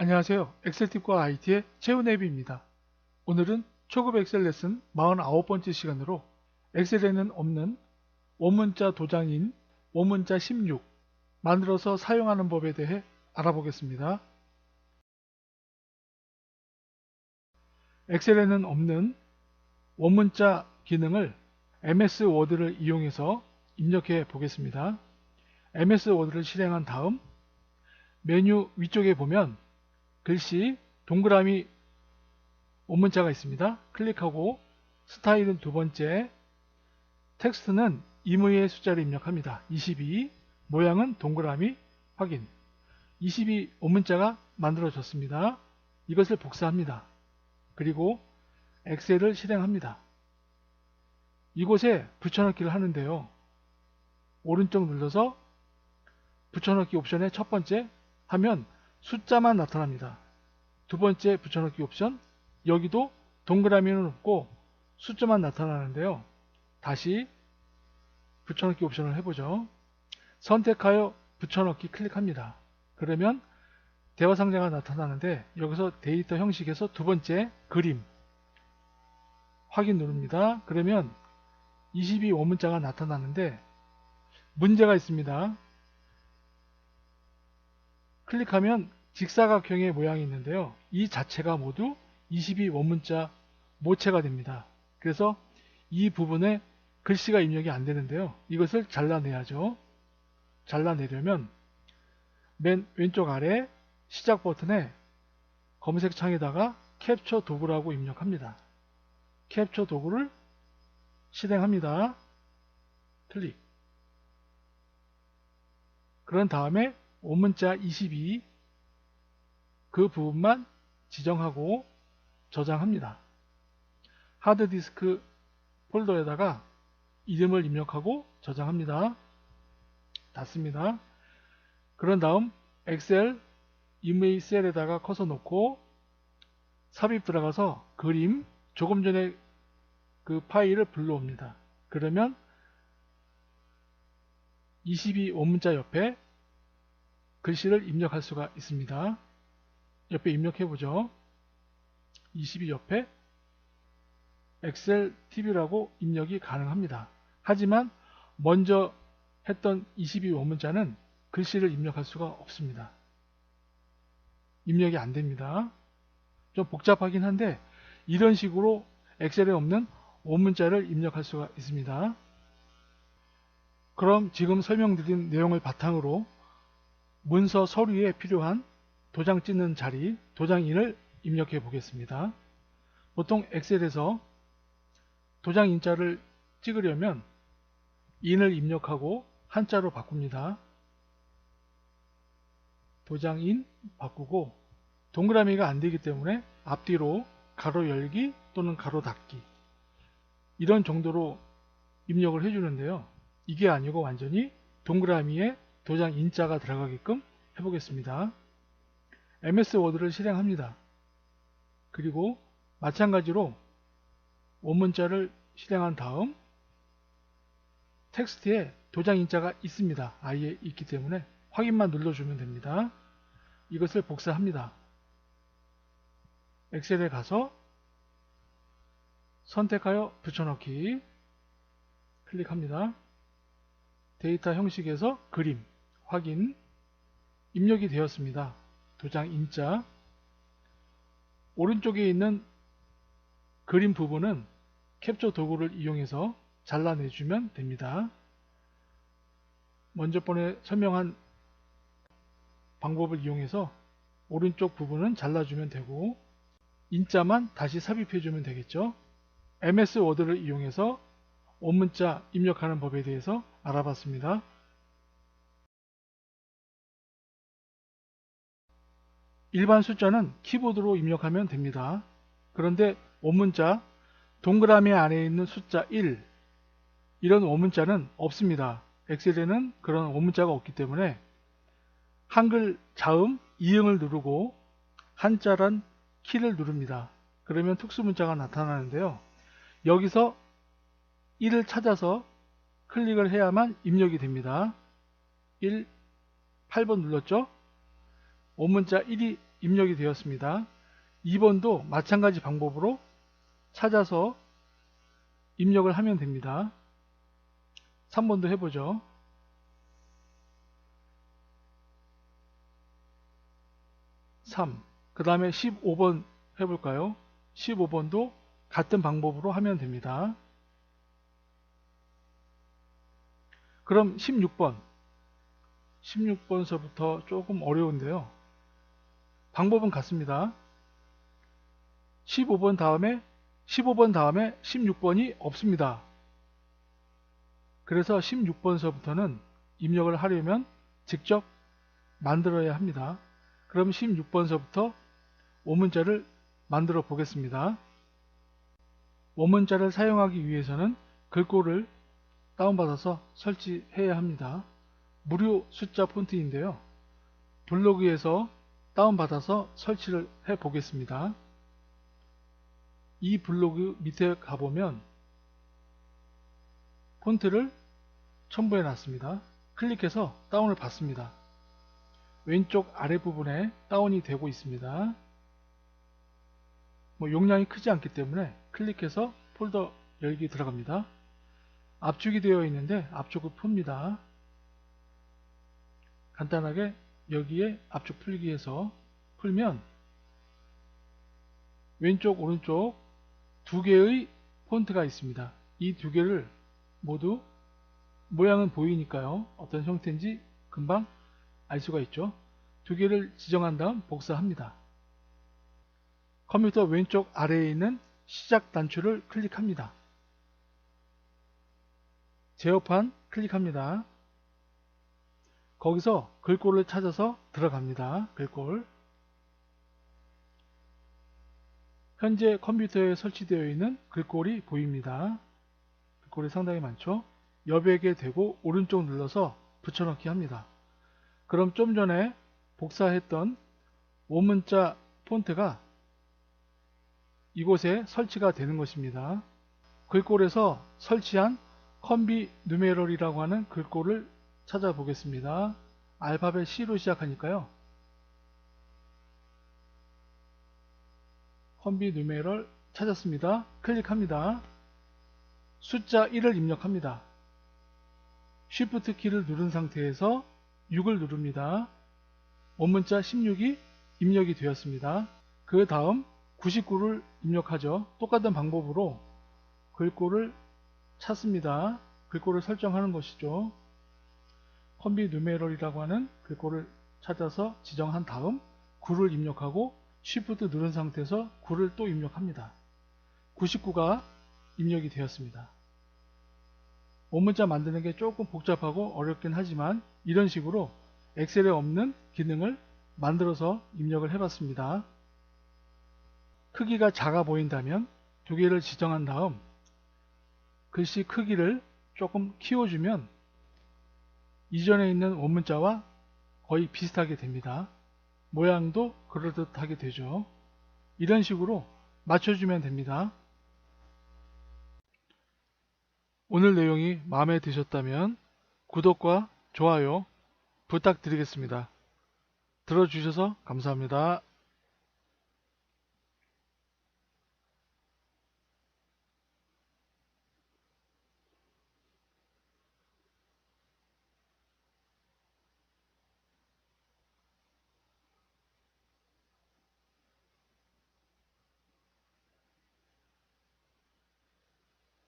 안녕하세요. 엑셀팁과 IT의 최은혜비입니다. 오늘은 초급 엑셀 레슨 49번째 시간으로 엑셀에는 없는 원문자 도장인 원문자 16 만들어서 사용하는 법에 대해 알아보겠습니다. 엑셀에는 없는 원문자 기능을 MS 워드를 이용해서 입력해 보겠습니다. MS 워드를 실행한 다음 메뉴 위쪽에 보면 글씨 동그라미 원문자가 있습니다. 클릭하고 스타일은 두 번째, 텍스트는 임의의 숫자를 입력합니다. 22, 모양은 동그라미 확인. 22 원문자가 만들어졌습니다. 이것을 복사합니다. 그리고 엑셀을 실행합니다. 이곳에 붙여넣기를 하는데요. 오른쪽 눌러서 붙여넣기 옵션의 첫 번째 하면 숫자만 나타납니다. 두 번째 붙여넣기 옵션, 여기도 동그라미는 없고 숫자만 나타나는데요. 다시 붙여넣기 옵션을 해보죠. 선택하여 붙여넣기 클릭합니다. 그러면 대화 상자가 나타나는데 여기서 데이터 형식에서 두 번째 그림 확인 누릅니다. 그러면 22 원문자가 나타나는데 문제가 있습니다. 클릭하면 직사각형의 모양이 있는데요. 이 자체가 모두 22 원문자 모체가 됩니다. 그래서 이 부분에 글씨가 입력이 안 되는데요. 이것을 잘라내야죠. 잘라내려면 맨 왼쪽 아래 시작 버튼에 검색창에다가 캡처 도구라고 입력합니다. 캡처 도구를 실행합니다. 클릭. 그런 다음에 원문자 22 그 부분만 지정하고 저장합니다. 하드디스크 폴더에다가 이름을 입력하고 저장합니다. 닫습니다. 그런 다음 엑셀 임의 셀에다가 커서 놓고 삽입 들어가서 그림 조금 전에 그 파일을 불러옵니다. 그러면 22 원문자 옆에 글씨를 입력할 수가 있습니다. 옆에 입력해보죠. 22 옆에 엑셀 TV라고 입력이 가능합니다. 하지만 먼저 했던 22 원문자는 글씨를 입력할 수가 없습니다. 입력이 안 됩니다. 좀 복잡하긴 한데 이런 식으로 엑셀에 없는 원문자를 입력할 수가 있습니다. 그럼 지금 설명드린 내용을 바탕으로 문서 서류에 필요한 도장 찍는 자리, 도장인을 입력해 보겠습니다. 보통 엑셀에서 도장 인자를 찍으려면 인을 입력하고 한자로 바꿉니다. 도장인 바꾸고 동그라미가 안 되기 때문에 앞뒤로 가로 열기 또는 가로 닫기 이런 정도로 입력을 해주는데요. 이게 아니고 완전히 동그라미에 도장 인자가 들어가게끔 해보겠습니다. MS 워드를 실행합니다. 그리고 마찬가지로 원문자를 실행한 다음 텍스트에 도장 인자가 있습니다. 아예 있기 때문에 확인만 눌러주면 됩니다. 이것을 복사합니다. 엑셀에 가서 선택하여 붙여넣기 클릭합니다. 데이터 형식에서 그림 확인 입력이 되었습니다. 도장 인자 오른쪽에 있는 그림 부분은 캡처 도구를 이용해서 잘라내주면 됩니다. 먼저 번에 설명한 방법을 이용해서 오른쪽 부분은 잘라주면 되고 인자만 다시 삽입해주면 되겠죠. MS 워드를 이용해서 원문자 입력하는 법에 대해서 알아봤습니다. 일반 숫자는 키보드로 입력하면 됩니다. 그런데 원문자 동그라미 안에 있는 숫자 1 이런 원문자는 없습니다. 엑셀에는 그런 원문자가 없기 때문에 한글 자음 이응을 누르고 한자란 키를 누릅니다. 그러면 특수문자가 나타나는데요. 여기서 1을 찾아서 클릭을 해야만 입력이 됩니다. 1, 8번 눌렀죠? 원문자 1이 입력이 되었습니다. 2번도 마찬가지 방법으로 찾아서 입력을 하면 됩니다. 3번도 해보죠. 3. 그 다음에 15번 해볼까요? 15번도 같은 방법으로 하면 됩니다. 그럼 16번서부터 조금 어려운데요. 방법은 같습니다. 15번 다음에 16번이 없습니다. 그래서 16번서부터는 입력을 하려면 직접 만들어야 합니다. 그럼 16번서부터 원문자를 만들어 보겠습니다. 원문자를 사용하기 위해서는 글꼴을 다운받아서 설치해야 합니다. 무료 숫자 폰트인데요. 블로그에서 다운받아서 설치를 해 보겠습니다. 이 블로그 밑에 가보면 폰트를 첨부해 놨습니다. 클릭해서 다운을 받습니다. 왼쪽 아랫부분에 다운이 되고 있습니다. 용량이 크지 않기 때문에 클릭해서 폴더 열기 들어갑니다. 압축이 되어 있는데 압축을 풉니다. 간단하게 여기에 압축 풀기해서 풀면 왼쪽 오른쪽 두 개의 폰트가 있습니다. 이 두 개를 모두 모양은 보이니까요. 어떤 형태인지 금방 알 수가 있죠. 두 개를 지정한 다음 복사합니다. 컴퓨터 왼쪽 아래에 있는 시작 단추를 클릭합니다. 제어판 클릭합니다. 거기서 글꼴을 찾아서 들어갑니다. 글꼴. 현재 컴퓨터에 설치되어 있는 글꼴이 보입니다. 글꼴이 상당히 많죠. 여백에 대고 오른쪽 눌러서 붙여넣기 합니다. 그럼 좀 전에 복사했던 원문자 폰트가 이곳에 설치가 되는 것입니다. 글꼴에서 설치한 컴비 누메럴이라고 하는 글꼴을 찾아보겠습니다. 알파벳 C로 시작하니까요. 컴비 누메럴 찾았습니다. 클릭합니다. 숫자 1을 입력합니다. Shift 키를 누른 상태에서 6을 누릅니다. 원문자 16이 입력이 되었습니다. 그 다음 99를 입력하죠. 똑같은 방법으로 글꼴을 찾습니다. 글꼴을 설정하는 것이죠. 컴비 누메럴이라고 하는 글꼴을 찾아서 지정한 다음 9를 입력하고 Shift 누른 상태에서 9를 또 입력합니다. 99가 입력이 되었습니다. 원문자 만드는 게 조금 복잡하고 어렵긴 하지만 이런 식으로 엑셀에 없는 기능을 만들어서 입력을 해봤습니다. 크기가 작아 보인다면 두 개를 지정한 다음 글씨 크기를 조금 키워주면 이전에 있는 원문자와 거의 비슷하게 됩니다. 모양도 그럴듯하게 되죠. 이런 식으로 맞춰주면 됩니다. 오늘 내용이 마음에 드셨다면 구독과 좋아요 부탁드리겠습니다. 들어주셔서 감사합니다.